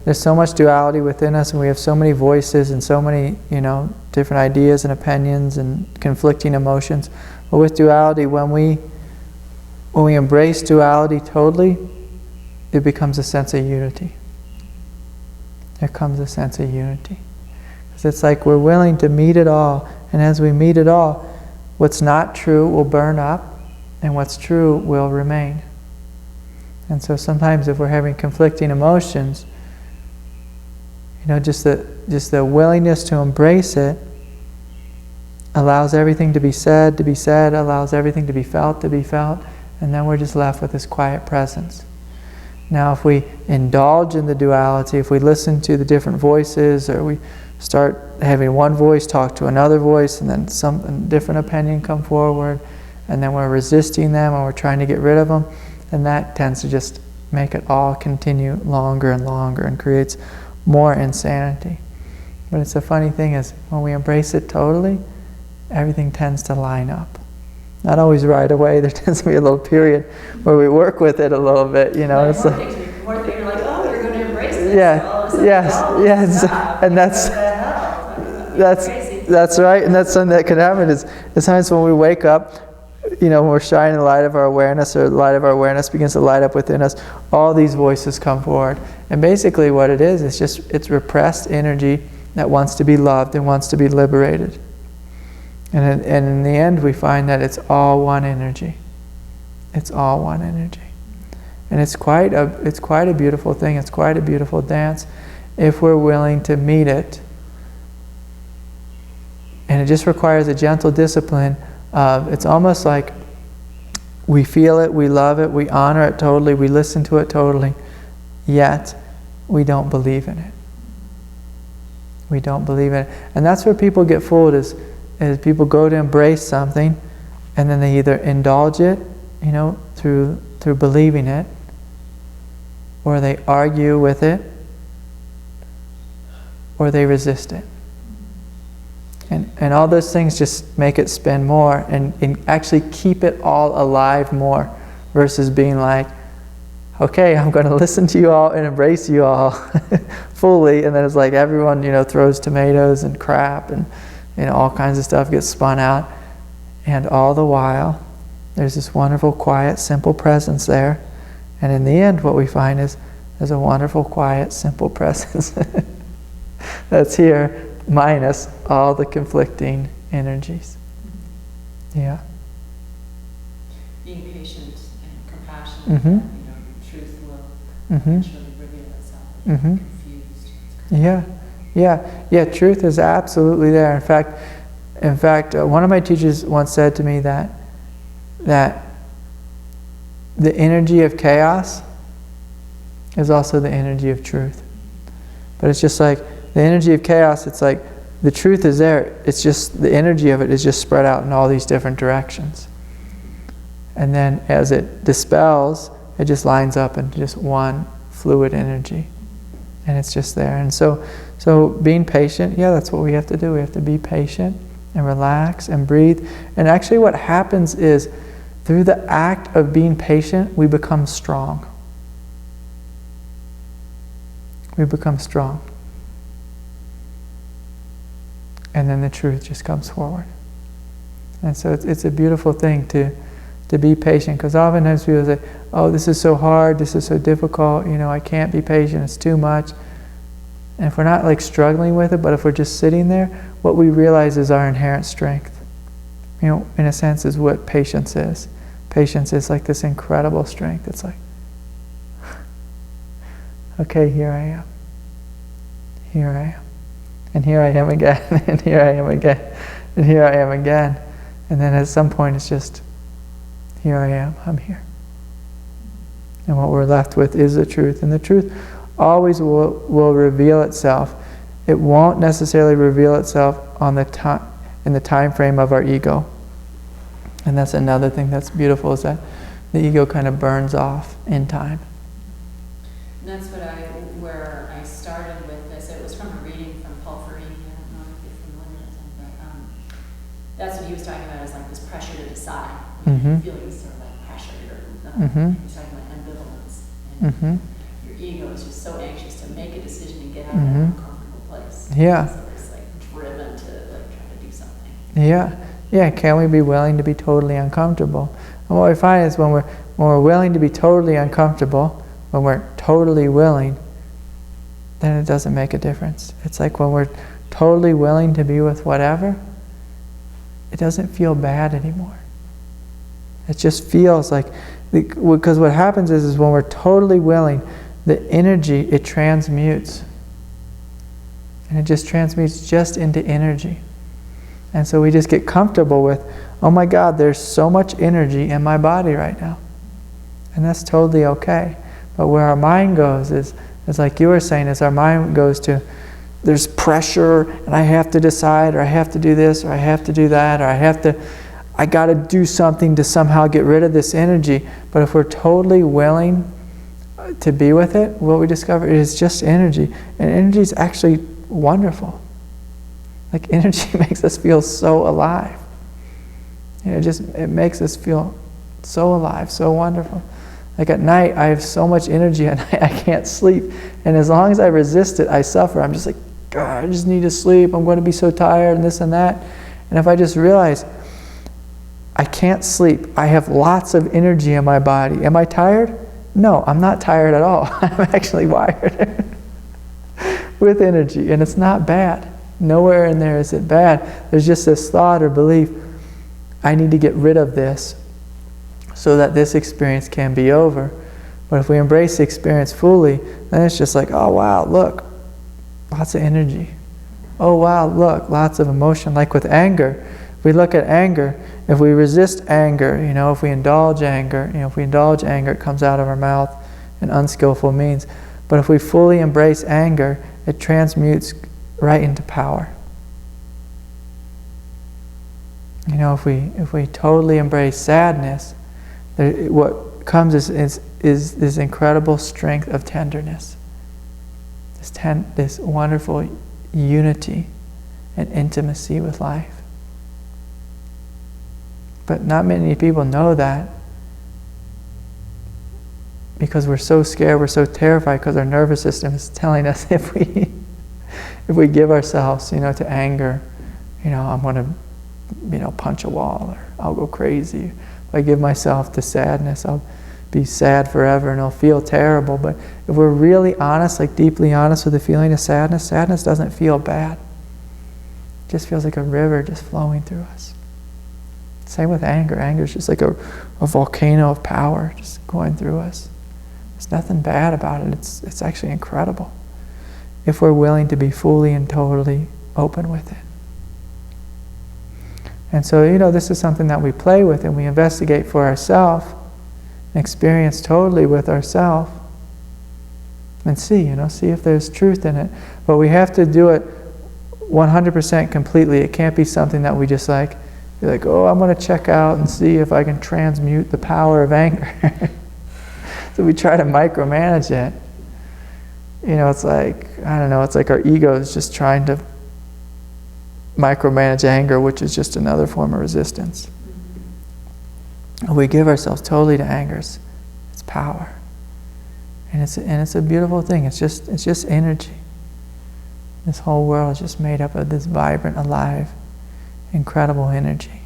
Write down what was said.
there's so much duality within us, and we have so many voices and so many, different ideas and opinions and conflicting emotions. But with duality, when we embrace duality totally, it becomes a sense of unity. There comes a sense of unity. Because it's like we're willing to meet it all, and as we meet it all, what's not true will burn up, and what's true will remain. And so sometimes if we're having conflicting emotions, just the willingness to embrace it allows everything to be said, allows everything to be felt, and then we're just left with this quiet presence. Now if we indulge in the duality, if we listen to the different voices, or we start having one voice talk to another voice, and then some different opinion come forward, and then we're resisting them, and we're trying to get rid of them, and that tends to just make it all continue longer and longer and creates more insanity. But it's a funny thing is when we embrace it totally, everything tends to line up. Not always right away. There tends to be a little period where we work with it a little bit. It's like more things you're like, oh, you're going to embrace this. Yes, and that's right, and that's something that can happen. Is sometimes when we wake up, when we're shining the light of our awareness, or the light of our awareness begins to light up within us, all these voices come forward. And basically what it is, it's repressed energy that wants to be loved and wants to be liberated. And in the end, we find that it's all one energy. It's all one energy. And it's quite a beautiful thing. It's quite a beautiful dance if we're willing to meet it. And it just requires a gentle discipline of, it's almost like we feel it, we love it, we honor it totally, we listen to it totally, yet we don't believe in it. We don't believe in it. And that's where people get fooled, is people go to embrace something, and then they either indulge it, through believing it, or they argue with it, or they resist it. And all those things just make it spin more and actually keep it all alive more, versus being like, okay, I'm going to listen to you all and embrace you all fully, and then it's like everyone, throws tomatoes and crap and all kinds of stuff gets spun out, and all the while there's this wonderful, quiet, simple presence there. And in the end, what we find is there's a wonderful, quiet, simple presence that's here, minus all the conflicting energies. Yeah. Being patient and compassionate, truth will eventually reveal itself. Confused. Yeah. Truth is absolutely there. In fact, one of my teachers once said to me that the energy of chaos is also the energy of truth. But it's just like the energy of chaos, it's like the truth is there, it's just the energy of it is just spread out in all these different directions. And then as it dispels, it just lines up into just one fluid energy. And it's just there. And so being patient, that's what we have to do. We have to be patient and relax and breathe. And actually what happens is, through the act of being patient, we become strong. We become strong. And then the truth just comes forward. And so it's a beautiful thing to be patient, because oftentimes people say, oh, this is so hard, this is so difficult, I can't be patient, it's too much. And if we're not like struggling with it, but if we're just sitting there, what we realize is our inherent strength. In a sense, is what patience is. Patience is like this incredible strength. It's like, okay, here I am. Here I am. And here I am again. And here I am again. And here I am again. And then at some point it's just, here I am, I'm here. And what we're left with is the truth. And the truth always will reveal itself. It won't necessarily reveal itself in the time frame of our ego. And that's another thing that's beautiful, is that the ego kind of burns off in time. And that's where I started with this. It was from a reading from Paul Ferrini. I don't know if you're familiar with him, but that's what he was talking about, is like this pressure to decide. Feeling sort of like pressure. He was talking about ambivalence. And your ego was just so anxious to make a decision and get out of that uncomfortable place. Yeah. So it's like driven to like try to do something. Yeah. Yeah, can we be willing to be totally uncomfortable? And what we find is when we're willing to be totally uncomfortable, when we're totally willing, then it doesn't make a difference. It's like when we're totally willing to be with whatever, it doesn't feel bad anymore. It just feels like, because what happens is when we're totally willing, the energy, it transmutes. And it just transmutes just into energy. And so we just get comfortable with, oh my God, there's so much energy in my body right now. And that's totally okay. But where our mind goes is like you were saying, is our mind goes to, there's pressure, and I have to decide, or I have to do this, or I have to do that, or I got to do something to somehow get rid of this energy. But if we're totally willing to be with it, what we discover is just energy. And energy is actually wonderful. Like energy makes us feel so alive. It makes us feel so alive, so wonderful. Like at night, I have so much energy at night, I can't sleep. And as long as I resist it, I suffer. I'm just like, God, I just need to sleep. I'm going to be so tired and this and that. And if I just realize, I can't sleep. I have lots of energy in my body. Am I tired? No, I'm not tired at all. I'm actually wired with energy. And it's not bad. Nowhere in there is it bad. There's just this thought or belief, I need to get rid of this so that this experience can be over. But if we embrace the experience fully, then it's just like, oh wow, look, lots of energy. Oh wow, look, lots of emotion. Like with anger, if we look at anger, if we resist anger, if we indulge anger, it comes out of our mouth in unskillful means. But if we fully embrace anger, it transmutes right into power. If we totally embrace sadness, what comes is this incredible strength of tenderness, this wonderful unity and intimacy with life. But not many people know that, because we're so scared, we're so terrified, because our nervous system is telling us if we give ourselves, to anger, I'm going to, punch a wall, or I'll go crazy. If I give myself to sadness, I'll be sad forever and it'll feel terrible. But if we're really honest, like deeply honest with the feeling of sadness, sadness doesn't feel bad. It just feels like a river just flowing through us. Same with anger. Anger is just like a volcano of power just going through us. There's nothing bad about it. It's actually incredible if we're willing to be fully and totally open with it. And so, this is something that we play with and we investigate for ourselves and experience totally with ourselves and see if there's truth in it. But we have to do it 100% completely. It can't be something that we just be like, oh, I'm going to check out and see if I can transmute the power of anger. So we try to micromanage it. It's like, I don't know, it's like our ego is just trying to micromanage anger, which is just another form of resistance. We give ourselves totally to anger. It's power. And it's a beautiful thing. It's just energy. This whole world is just made up of this vibrant, alive, incredible energy.